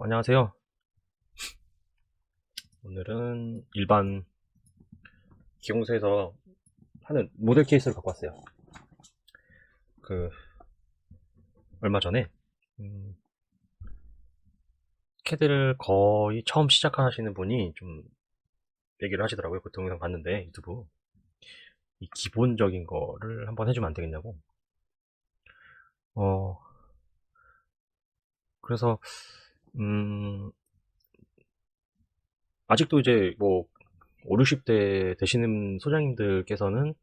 안녕하세요. 오늘은 일반 기공소에서 하는 모델 케이스를 갖고 왔어요. 얼마 전에, 캐드를 거의 처음 시작하시는 분이 좀 얘기를 하시더라고요. 그 동영상 봤는데, 유튜브. 이 기본적인 거를 한번 해주면 안 되겠냐고. 어, 그래서, 음, 아직도 이제 뭐, 5, 60대 되시는 소장님들께서는,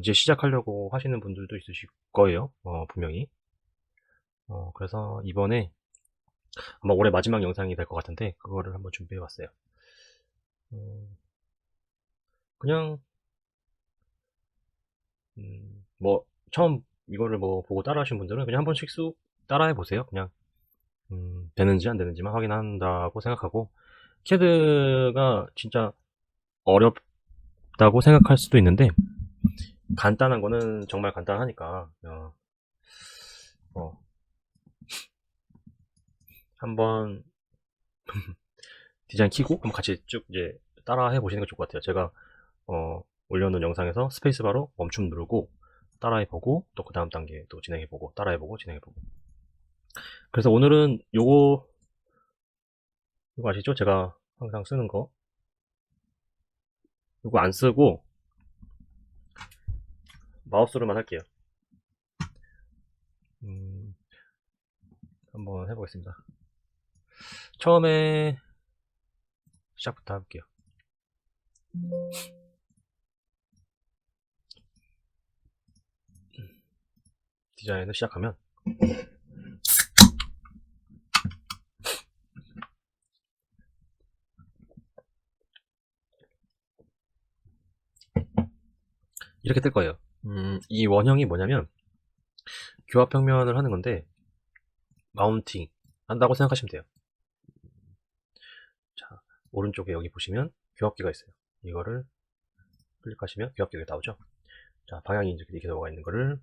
이제 시작하려고 하시는 분들도 있으실 거예요. 분명히. 그래서 이번에 아마 올해 마지막 영상이 될 것 같은데 그거를 한번 준비해 봤어요. 그냥 뭐 처음 이거를 뭐 보고 따라 하신 분들은 그냥 한 번씩 쑥 따라해 보세요. 그냥 되는지 안 되는지만 확인한다고 생각하고, 캐드가 진짜 어렵다고 생각할 수도 있는데 간단한 거는 정말 간단하니까 어, 한번 디자인 키고 한번 같이 쭉 이제 따라 해 보시는 게 좋을 것 같아요. 제가 올려놓은 영상에서 스페이스바로 멈춤 누르고 따라해보고, 또 그 다음 단계 또 진행해보고, 따라해보고, 진행해보고. 그래서 오늘은 이거 아시죠? 제가 항상 쓰는 거. 이거 안 쓰고 마우스로만 할게요. 음, 한번 해보겠습니다. 처음에 시작부터 해볼게요. 디자인을 시작하면 이렇게 뜰 거예요. 이 원형이 뭐냐면 교합 평면을 하는 건데 마운팅 한다고 생각하시면 돼요. 자, 오른쪽에 여기 보시면 교합기가 있어요. 이거를 클릭하시면 교합기가 나오죠. 자, 방향이 이렇게 들어가 있는 거를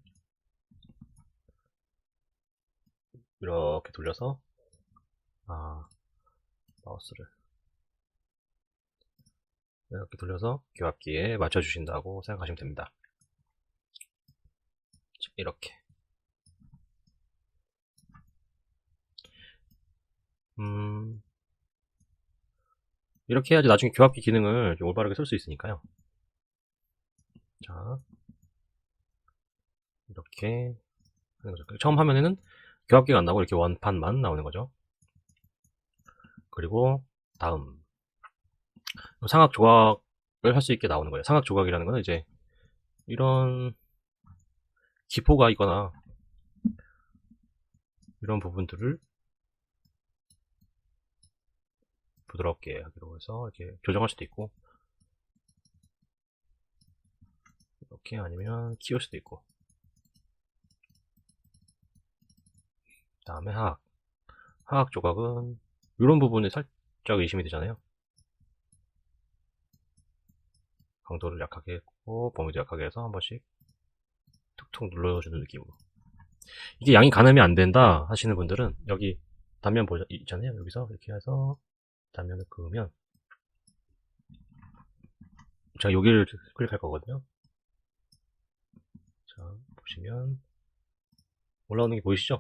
이렇게 돌려서 마우스를 이렇게 돌려서 교합기에 맞춰주신다고 생각하시면 됩니다. 이렇게 이렇게 해야지 나중에 교합기 기능을 좀 올바르게 쓸 수 있으니까요. 자, 이렇게 하는 거죠. 처음 화면에는 교합기가 안 나오고 이렇게 원판만 나오는 거죠. 그리고 다음 상악 조각을 할 수 있게 나오는 거예요. 상악 조각이라는 거는 이제 이런 기포가 있거나 이런 부분들을 부드럽게 하기로 해서 이렇게 조정할 수도 있고, 이렇게 아니면 키울 수도 있고. 그 다음에 하악 조각은 이런 부분에 살짝 의심이 되잖아요. 강도를 약하게 했고 범위도 약하게 해서 한 번씩 툭툭 눌러주는 느낌으로. 이게 양이 가늠이 안 된다 하시는 분들은 여기 단면 있잖아요. 여기서 이렇게 해서 단면을 그으면, 제가 여기를 클릭할 거거든요. 자, 보시면 올라오는 게 보이시죠?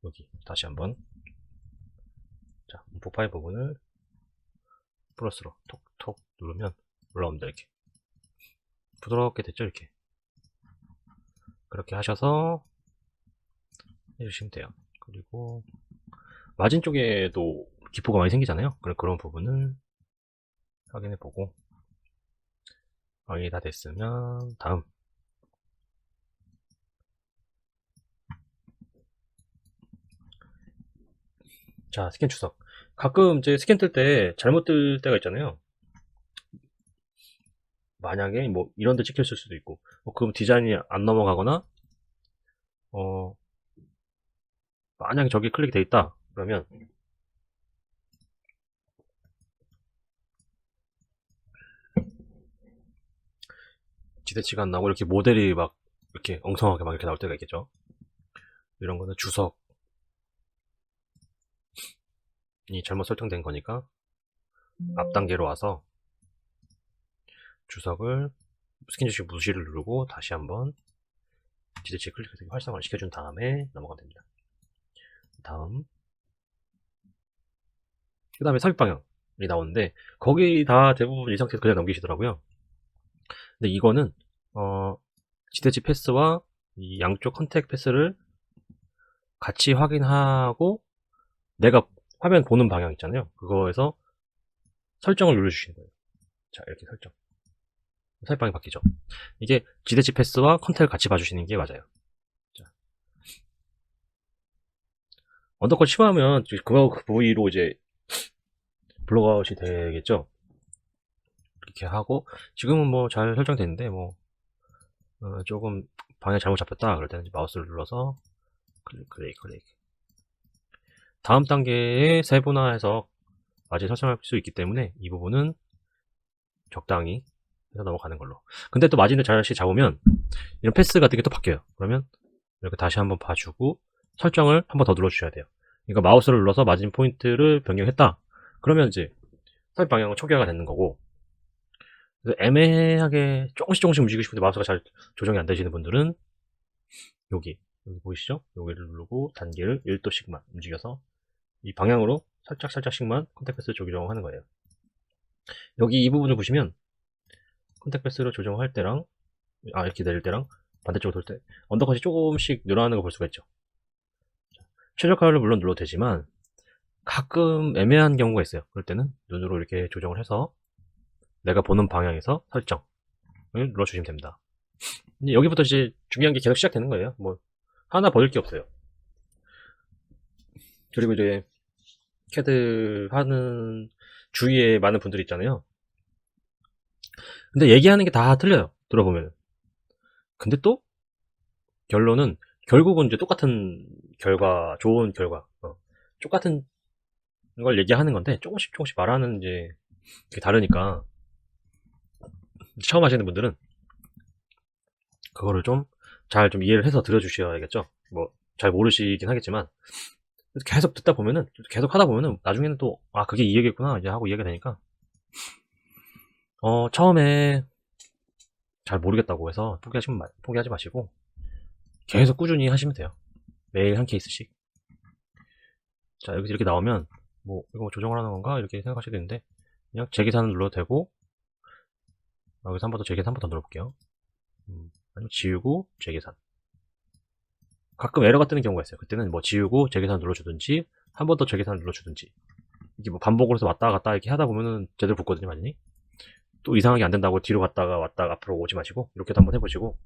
여기 다시 한번, 자, 음포 파일 부분을 플러스로 톡톡 누르면 올라옵니다. 이렇게 부드럽게 됐죠? 이렇게 그렇게 하셔서 해주시면 돼요. 그리고 마진 쪽에도 기포가 많이 생기잖아요. 그런 부분을 확인해 보고, 이게 다 됐으면 다음, 자, 스캔 추석. 가끔 이제 스캔 뜰 때 잘못 뜰 때가 있잖아요. 만약에 뭐 이런 데 찍혔을 수도 있고, 그럼 디자인이 안 넘어가거나, 어, 만약에 저기 클릭돼 있다 그러면 기대치가 안 나고 이렇게 모델이 막 이렇게 엉성하게 막 이렇게 나올 때가 있겠죠. 이런 거는 주석이 잘못 설정된 거니까 앞 단계로 와서 주석을 스킨 주식 무시를 누르고 다시 한번 기대치 클릭해서 활성화를 시켜준 다음에 넘어가면 됩니다. 다음 그 다음에 삽입 방향이 나오는데 거기 다 대부분 이 상태에서 그냥 넘기시더라고요. 근데 이거는 기대치 패스와 이 양쪽 컨택 패스를 같이 확인하고 내가 화면 보는 방향 있잖아요. 그거에서 설정을 눌러주시는 거예요. 자, 이렇게 설정. 삽입방이 바뀌죠. 이게 기대치 패스와 컨택을 같이 봐주시는 게 맞아요. 자. 언더컷 심하면 그 부위로 이제 블록아웃이 되겠죠. 이렇게 하고 지금은 뭐 잘 설정됐는데 뭐 조금 방향 잘못 잡혔다 그럴 때는 마우스를 눌러서 클릭 다음 단계에 세분화해서 맞이 설정할 수 있기 때문에 이 부분은 적당히 해서 넘어가는 걸로. 근데 또 마진을 잘 잡으면 이런 패스 같은 게 또 바뀌어요. 그러면 이렇게 다시 한번 봐주고 설정을 한번 더 눌러주셔야 돼요. 그러니까 마우스를 눌러서 마진 포인트를 변경했다. 그러면 이제 삽입 방향은 초기화가 되는 거고, 그래서 애매하게 조금씩 움직이고 싶은데 마우스가 잘 조정이 안 되시는 분들은 여기 보이시죠? 여기를 누르고 단계를 1도씩만 움직여서 이 방향으로 살짝씩만 컨택 패스 조정하는 거예요. 여기 이 부분을 보시면 컨택 패스를 조정할 때랑 이렇게 내릴 때랑 반대쪽으로 돌 때 언더컷이 조금씩 늘어나는 걸 볼 수가 있죠. 최적화를 물론 눌러도 되지만 가끔 애매한 경우가 있어요. 그럴 때는 눈으로 이렇게 조정을 해서 내가 보는 방향에서 설정을 눌러주시면 됩니다. 이제 여기부터 이제 중요한 게 계속 시작되는 거예요. 뭐 하나 버릴 게 없어요. 그리고 이제 캐드 하는 주위에 많은 분들이 있잖아요. 근데 얘기하는 게 다 틀려요. 들어보면. 근데 또 결론은 결국은 이제 똑같은 결과, 좋은 결과, 똑같은 걸 얘기하는 건데 조금씩 말하는 이제 게 다르니까 처음 하시는 분들은 그거를 좀 잘 좀 이해를 해서 들어주셔야겠죠. 뭐 잘 모르시긴 하겠지만 계속 듣다 보면은 계속 하다 보면은 나중에는 또 그게 이 얘기겠구나 이제 하고 이해가 되니까 처음에 잘 모르겠다고 해서 포기하지 마시고 계속 꾸준히 하시면 돼요. 매일 한 케이스씩. 자, 여기서 이렇게 나오면 뭐 이거 조정을 하는 건가 이렇게 생각하시게 되는데 그냥 재계산을 눌러도 되고 여기서 한 번 더 재계산 한 번 더 눌러볼게요. 아니면 지우고 재계산. 가끔 에러가 뜨는 경우가 있어요. 그때는 뭐 지우고 재계산 눌러주든지 한 번 더 재계산 눌러주든지 이게 뭐 반복으로 해서 왔다 갔다 이렇게 하다 보면은 제대로 붙거든요, 완전히. 또 이상하게 안 된다고 뒤로 갔다가 왔다가 앞으로 오지 마시고 이렇게도 한번 해보시고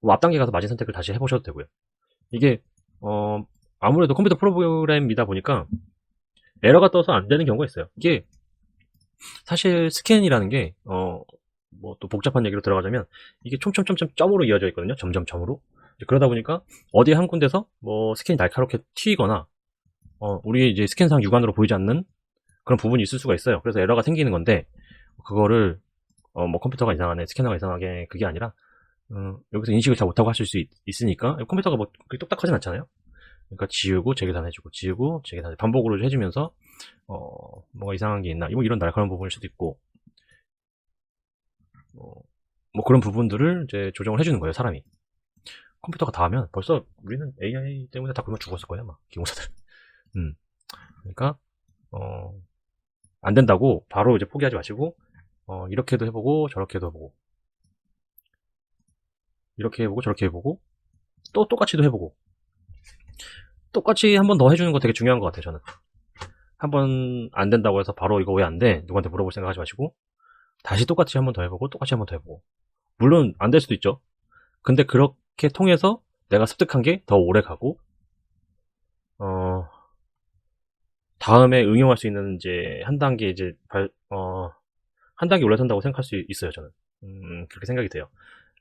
뭐 앞단계 가서 마진 선택을 다시 해보셔도 되고요. 이게 아무래도 컴퓨터 프로그램이다 보니까 에러가 떠서 안 되는 경우가 있어요. 이게 사실 스캔이라는 게 뭐 또 복잡한 얘기로 들어가자면 이게 점으로 이어져 있거든요. 점으로. 그러다 보니까 어디 한 군데서 뭐 스캔이 날카롭게 튀거나 우리 이제 스캔상 육안으로 보이지 않는 그런 부분이 있을 수가 있어요. 그래서 에러가 생기는 건데 그거를 뭐 컴퓨터가 이상하네, 스캐너가 이상하게 그게 아니라 여기서 인식을 잘 못하고 하실 수 있으니까 컴퓨터가 뭐 그렇게 똑딱하진 않잖아요. 그러니까 지우고 재계산해주고 지우고 재계산 반복으로 해주면서 뭐가 이상한 게 있나 이런 날카로운 부분일 수도 있고 뭐 그런 부분들을 이제 조정을 해주는 거예요, 사람이. 컴퓨터가 다 하면 벌써 우리는 AI 때문에 다 굶어 죽었을 거예요, 아마 기공사들. 그러니까 안 된다고 바로 이제 포기하지 마시고 이렇게도 해보고 저렇게도 해보고 이렇게 해보고 저렇게 해보고 또 똑같이도 해보고 똑같이 한 번 더 해주는 거 되게 중요한 것 같아요. 저는 한 번 안 된다고 해서 바로 이거 왜 안 돼? 누구한테 물어볼 생각하지 마시고 다시 똑같이 한 번 더 해보고 똑같이 한 번 더 해보고 물론 안 될 수도 있죠. 근데 그렇게 통해서 내가 습득한 게 더 오래 가고 다음에 응용할 수 있는 이제 한 단계 이제 한 단계 올라선다고 생각할 수 있어요. 저는 그렇게 생각이 돼요.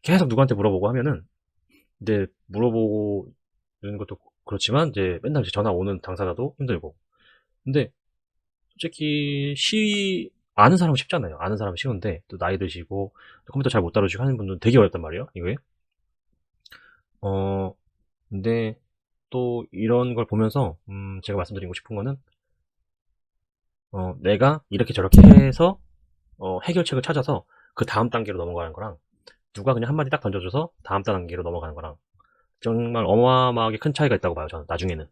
계속 누구한테 물어보고 하면은 이제 물어보고 이런 것도 그렇지만 이제 맨날 이제 전화 오는 당사자도 힘들고 근데 솔직히 아는 사람은 쉽잖아요. 아는 사람은 쉬운데, 또 나이 드시고, 또 컴퓨터 잘 못 다루시고 하는 분들은 되게 어렵단 말이에요, 이거에. 어, 근데, 또 이런 걸 보면서, 제가 말씀드리고 싶은 거는, 내가 이렇게 저렇게 해서, 해결책을 찾아서 그 다음 단계로 넘어가는 거랑, 누가 그냥 한마디 딱 던져줘서 다음 단계로 넘어가는 거랑, 정말 어마어마하게 큰 차이가 있다고 봐요, 저는, 나중에는.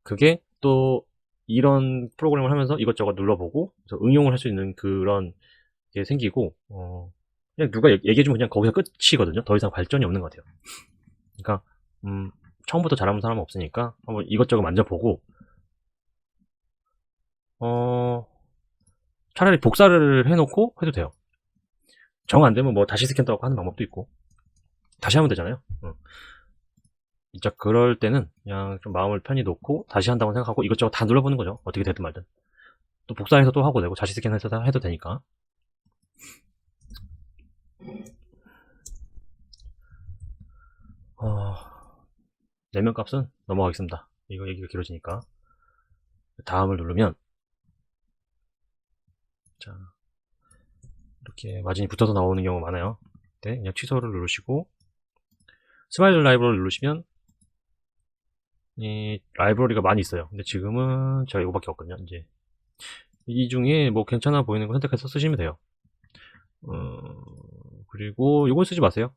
그게 또, 이런 프로그램을 하면서 이것저것 눌러보고, 그래서 응용을 할 수 있는 그런 게 생기고, 그냥 누가 얘기해주면 그냥 거기서 끝이거든요. 더 이상 발전이 없는 것 같아요. 그러니까, 처음부터 잘하는 사람은 없으니까, 한번 이것저것 만져보고, 어, 차라리 복사를 해놓고 해도 돼요. 정 안 되면 뭐 다시 스캔 하고 하는 방법도 있고, 다시 하면 되잖아요. 진짜 그럴 때는 그냥 좀 마음을 편히 놓고 다시 한다고 생각하고 이것저것 다 눌러보는 거죠. 어떻게 되든 말든. 또 복사해서 또 하고 되고 다시 스캔해서 해도 되니까. 어, 내면 값은 넘어가겠습니다. 이거 얘기가 길어지니까. 다음을 누르면, 자, 이렇게 마진이 붙어서 나오는 경우가 많아요. 네, 그냥 취소를 누르시고, 스마일 라이브러리 누르시면, 이 라이브러리가 많이 있어요. 근데 지금은 제가 이거밖에 없거든요. 이제 이 중에 뭐 괜찮아 보이는 거 선택해서 쓰시면 돼요. 그리고 이건 쓰지 마세요.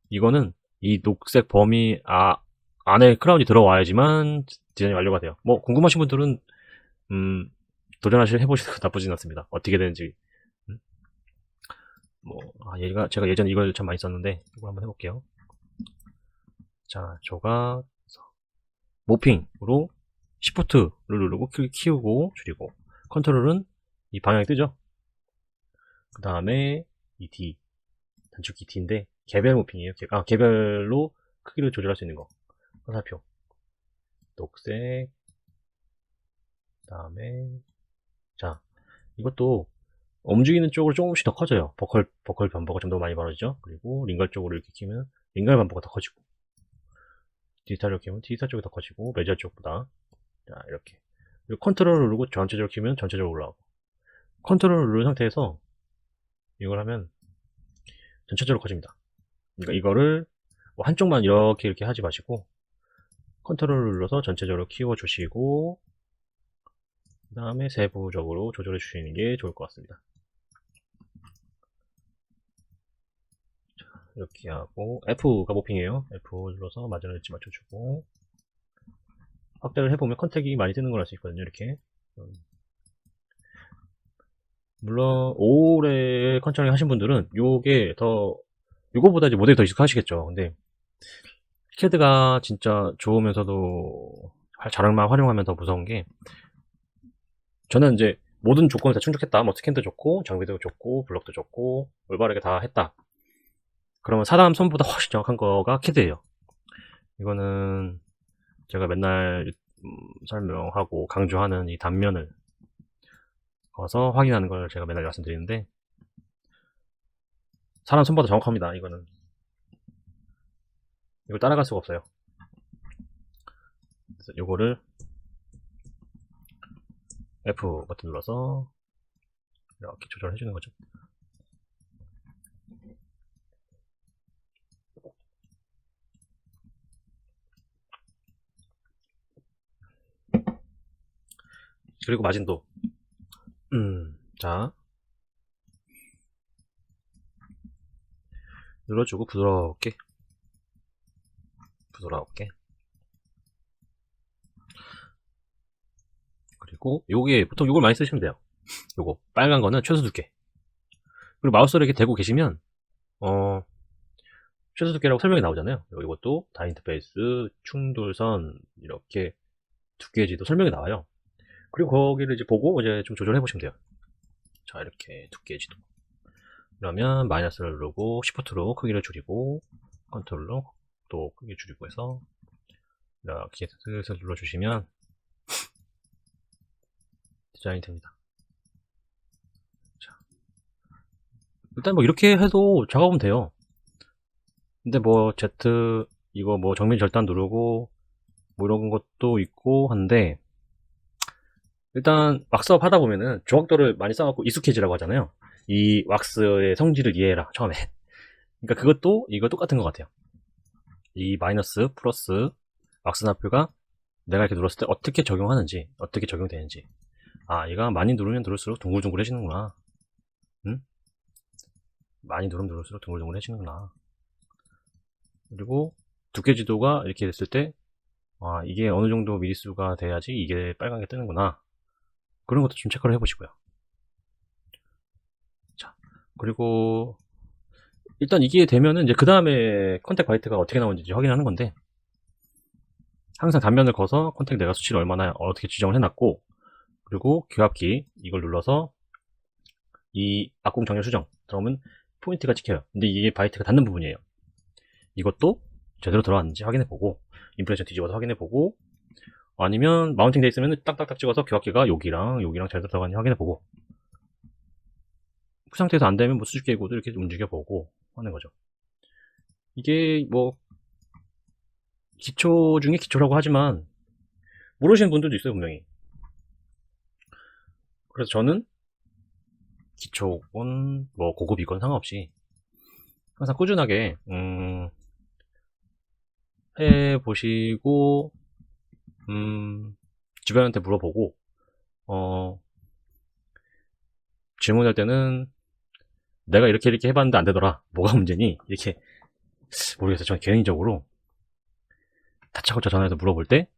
이거는 이 녹색 범위 안에 크라운이 들어와야지만 디자인이 완료가 돼요. 뭐 궁금하신 분들은 해보시는 거 나쁘진 않습니다. 어떻게 되는지. 음, 얘가 제가 예전에 이걸 참 많이 썼는데 이거 한번 해볼게요. 자, 조각 모핑으로 Shift를 누르고 키우고 줄이고, 컨트롤은 이 방향이 뜨죠. 그 다음에 이 D, 단축키 D인데 개별 모핑이에요. 개별로 크기를 조절할 수 있는 거. 화살표 녹색, 그 다음에, 자, 이것도 움직이는 쪽으로 조금씩 더 커져요. 버컬 반버가 좀 더 많이 벌어지죠. 그리고 링갈 쪽으로 이렇게 키면 링갈 반버가 더 커지고, 디지털로 키우면 디지털 쪽이 더 커지고, 매지얼 쪽보다. 자, 이렇게. 그리고 컨트롤을 누르고 전체적으로 키우면 전체적으로 올라오고, 컨트롤을 누른 상태에서 이걸 하면 전체적으로 커집니다. 그러니까 이거를 뭐 한쪽만 이렇게 하지 마시고, 컨트롤을 눌러서 전체적으로 키워주시고, 그 다음에 세부적으로 조절해 주시는 게 좋을 것 같습니다. 이렇게 하고, F가 모핑이에요. F 눌러서 마지막 엣지 맞춰주고, 확대를 해보면 컨택이 많이 뜨는 걸 알 수 있거든요. 이렇게. 물론 오래 컨트롤링 하신 분들은 요거보다 이제 모델이 더 익숙하시겠죠. 근데 캐드가 진짜 좋으면서도 자랑만 활용하면 더 무서운 게, 저는 이제 모든 조건을 다 충족했다. 뭐 스캔도 좋고 장비도 좋고 블럭도 좋고 올바르게 다 했다. 그러면 사람 손보다 훨씬 정확한 거가 캐드예요. 이거는 제가 맨날 설명하고 강조하는 이 단면을 가서 확인하는 걸 제가 맨날 말씀드리는데, 사람 손보다 정확합니다. 이거는 이걸 따라갈 수가 없어요. 그래서 요거를 F 버튼 눌러서 이렇게 조절해 주는 거죠. 그리고 마진도, 자, 눌러주고 부드럽게 그리고 요게 보통 요걸 많이 쓰시면 돼요. 요거 빨간 거는 최소 두께. 그리고 마우스를 이렇게 대고 계시면 최소 두께라고 설명이 나오잖아요. 이것도 다 인터페이스, 충돌선, 이렇게 두께지도 설명이 나와요. 그리고 거기를 이제 보고 이제 좀 조절해 보시면 돼요. 자, 이렇게 두께지도. 그러면 마이너스를 누르고 시프트로 크기를 줄이고, 컨트롤로 또 크기 줄이고 해서 이렇게 슬슬 눌러주시면 디자인이 됩니다. 자, 일단 뭐 이렇게 해도 작업은 돼요. 근데 뭐 Z 이거 뭐 정밀 절단 누르고 뭐 이런 것도 있고 한데, 일단 왁스업 하다 보면은 조각도를 많이 써갖고 익숙해지라고 하잖아요. 이 왁스의 성질을 이해해라 처음에. 그러니까 그것도 이거 똑같은 것 같아요. 이 마이너스 플러스 왁스 나표가 내가 이렇게 눌렀을 때 어떻게 적용하는지, 어떻게 적용되는지. 아, 얘가 많이 누르면 누를수록 둥글둥글해지는구나. 응? 많이 누르면 누를수록 둥글둥글해지는구나. 그리고 두께 지도가 이렇게 됐을 때, 아, 이게 어느 정도 미리수가 돼야지 이게 빨간 게 뜨는구나. 그런 것도 좀 체크를 해보시고요. 자, 그리고 일단 이게 되면은 이제 그 다음에 컨택 화이트가 어떻게 나오는지 확인하는 건데, 항상 단면을 거서 컨택 내가 수치를 얼마나 어떻게 지정을 해놨고, 그리고 교합키 이걸 눌러서 이 악공 정렬 수정 그러면 포인트가 찍혀요. 근데 이게 바이트가 닿는 부분이에요. 이것도 제대로 들어갔는지 확인해보고, 인플레이션 뒤집어서 확인해보고, 아니면 마운팅 돼 있으면 딱딱딱 찍어서 교합기가 여기랑 여기랑 제대로 들어갔는지 확인해보고, 그 상태에서 안 되면 뭐 수직 계고도 이렇게 움직여보고 하는 거죠. 이게 뭐 기초 중에 기초라고 하지만 모르시는 분들도 있어요, 분명히. 그래서 저는 기초건 뭐 고급이건 상관없이 항상 꾸준하게 해보시고 주변한테 물어보고 질문할 때는 내가 이렇게 이렇게 해봤는데 안 되더라, 뭐가 문제니, 이렇게. 모르겠어요. 저는 개인적으로 다짜고짜 전화해서 물어볼 때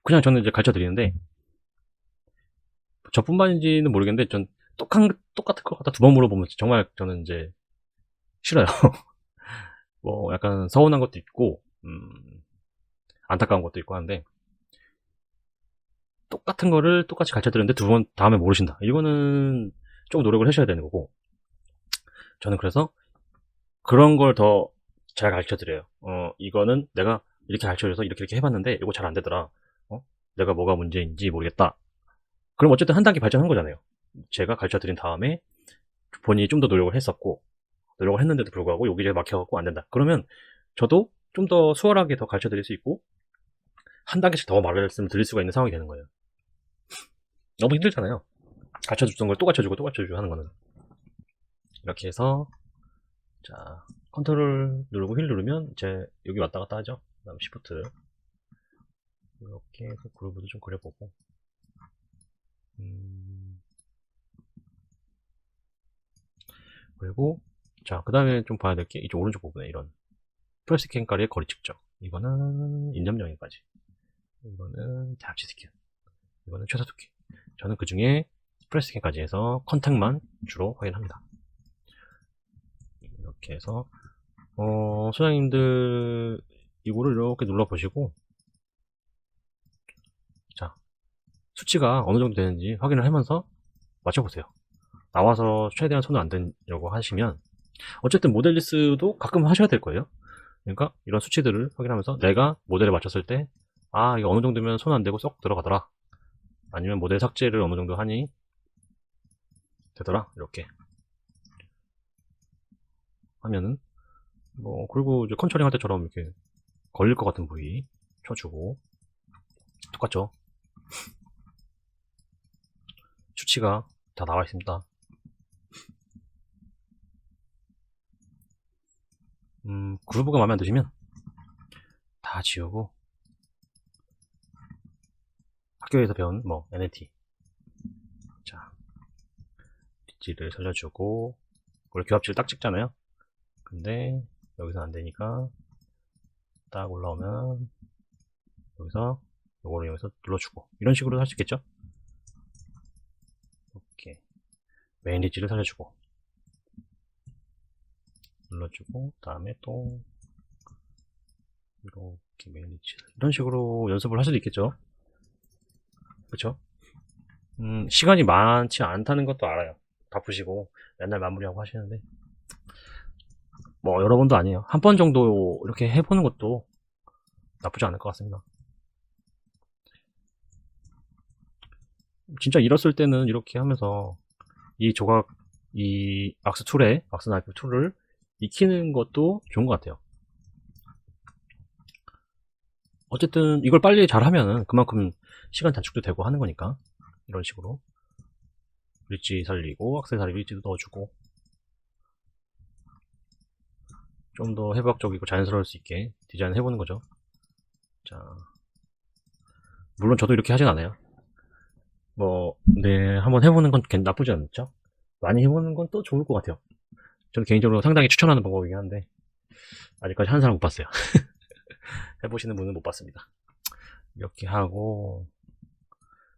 그냥 저는 이제 가르쳐 드리는데, 저뿐만인지는 모르겠는데 전 똑같은 거 갖다 두 번 물어보면 정말 저는 이제 싫어요. 뭐 약간 서운한 것도 있고 안타까운 것도 있고 하는데, 똑같은 거를 똑같이 가르쳐 드렸는데 두 번 다음에 모르신다, 이거는 좀 노력을 하셔야 되는 거고, 저는 그래서 그런 걸 더 잘 가르쳐 드려요. 이거는 내가 이렇게 가르쳐 줘서 이렇게 이렇게 해봤는데 이거 잘 안 되더라. 내가 뭐가 문제인지 모르겠다. 그럼 어쨌든 한 단계 발전한 거잖아요. 제가 가르쳐 드린 다음에 본인이 좀 더 노력을 했었고, 노력을 했는데도 불구하고 여기저기 막혀갖고 안 된다. 그러면 저도 좀 더 수월하게 더 가르쳐 드릴 수 있고, 한 단계씩 더 말씀을 드릴 수가 있는 상황이 되는 거예요. 너무 힘들잖아요. 가르쳐 주던 걸 또 가르쳐주고 또 가르쳐주고 하는 거는. 이렇게 해서, 자, 컨트롤 누르고 휠 누르면 이제 여기 왔다 갔다 하죠. 그 다음 시프트. 이렇게 해서 그루브도 좀 그려보고. 그리고, 자, 그 다음에 좀 봐야 될 게 이쪽 오른쪽 부분에 이런 프레스 캔가리의 거리 측정. 이거는 인접영역까지. 이거는 대합치 스캔. 이거는 최소 두께. 저는 그 중에 프레스 스캔까지 해서 컨택만 주로 확인합니다. 이렇게 해서 소장님들 이거를 이렇게 눌러보시고, 자, 수치가 어느 정도 되는지 확인을 하면서 맞춰보세요. 나와서 최대한 손을 안 대려고 하시면, 어쨌든 모델리스도 가끔 하셔야 될 거예요. 그러니까 이런 수치들을 확인하면서 내가 모델에 맞췄을 때, 아, 이거 어느 정도면 손 안 대고 쏙 들어가더라, 아니면 모델 삭제를 어느 정도 하니 되더라, 이렇게 하면은, 뭐, 그리고 이제 컨트롤링 할 때처럼 이렇게 걸릴 것 같은 부위 쳐주고, 똑같죠? 수치가 다 나와 있습니다. 그루브가 마음에 안 드시면 다 지우고, 학교에서 배운 뭐 NLT, 자, 릿지를 살려주고, 원래 교합지를 딱 찍잖아요. 근데 여기서 안 되니까 딱 올라오면 여기서 요거를 이용해서 눌러주고, 이런 식으로 할 수 있겠죠? 이렇게 메인 릿지를 살려주고 눌러주고, 다음에 또 이렇게 메인 릿지, 이런 식으로 연습을 할 수도 있겠죠? 그쵸? 시간이 많지 않다는 것도 알아요. 바쁘시고 맨날 마무리하고 하시는데, 뭐 여러 번도 아니에요. 한 번 정도 이렇게 해보는 것도 나쁘지 않을 것 같습니다. 진짜 잃었을 때는 이렇게 하면서 이 조각, 이 왁스 툴에, 왁스 나이프 툴을 익히는 것도 좋은 것 같아요. 어쨌든 이걸 빨리 잘하면은 그만큼 시간 단축도 되고 하는 거니까. 이런 식으로 브릿지 살리고 액세서리 브릿지도 넣어주고 좀 더 해부학적이고 자연스러울 수 있게 디자인을 해보는 거죠. 자, 물론 저도 이렇게 하진 않아요. 뭐, 네, 한번 해보는 건 나쁘지 않죠? 많이 해보는 건 또 좋을 것 같아요. 저는 개인적으로 상당히 추천하는 방법이긴 한데, 아직까지 하는 사람 못 봤어요. 해보시는 분은 못 봤습니다. 이렇게 하고,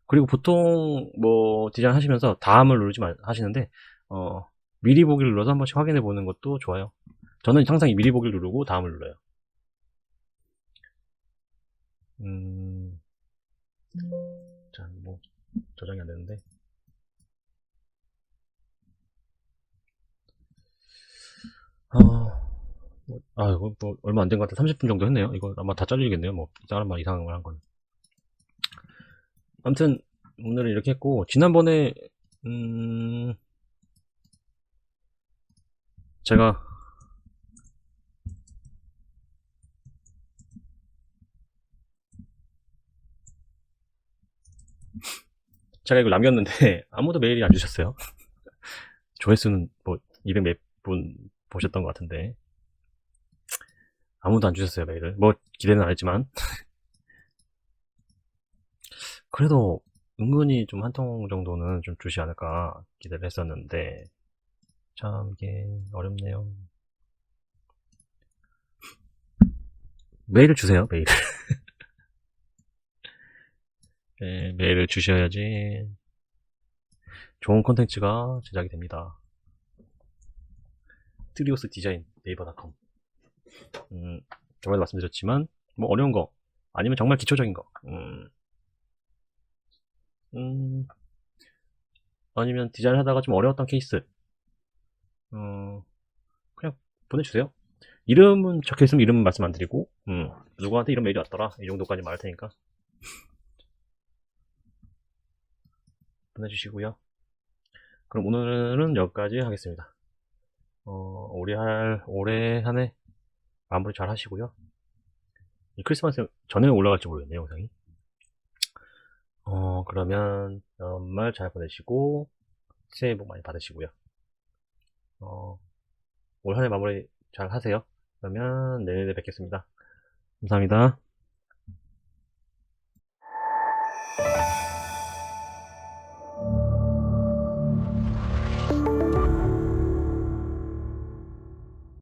그리고 보통 뭐 디자인 하시면서 다음을 누르지 하시는데, 어, 미리 보기를 눌러서 한 번씩 확인해 보는 것도 좋아요. 저는 항상 이 미리 보기를 누르고 다음을 눌러요. 음, 자, 뭐, 저장이 안 되는데. 이거 뭐 얼마 안 된 것 같아. 30분 정도 했네요. 이거 아마 다 잘리겠네요. 뭐, 다른 말 이상한 걸 한 건. 아무튼, 오늘은 이렇게 했고, 지난번에, 음, 제가, 제가 이걸 남겼는데, 아무도 메일이 안 주셨어요. 조회수는 뭐, 200 몇 분 보셨던 것 같은데, 아무도 안 주셨어요, 메일을. 뭐, 기대는 안 했지만. 그래도, 은근히 좀 한 통 정도는 좀 주시 않을까 기대를 했었는데, 참, 이게 어렵네요. 메일을 주세요, 메일. 네, 메일을 주셔야지 좋은 콘텐츠가 제작이 됩니다. 트리오스 디자인 네이버닷컴. 저번에 말씀드렸지만 뭐 어려운 거 아니면 정말 기초적인 거 음, 아니면 디자인 하다가 좀 어려웠던 케이스 그냥 보내주세요. 이름은 적혀있으면 이름은 말씀 안 드리고 누구한테 이런 메일이 왔더라 이 정도까지 말할 테니까 보내주시고요. 그럼 오늘은 여기까지 하겠습니다. 올해 한 해 마무리 잘 하시고요. 이 크리스마스 전에 올라갈지 모르겠네요, 영상이. 그러면 연말 잘 보내시고 새해 복 많이 받으시고요. 어, 올 한 해 마무리 잘 하세요. 그러면 내년에 뵙겠습니다. 감사합니다.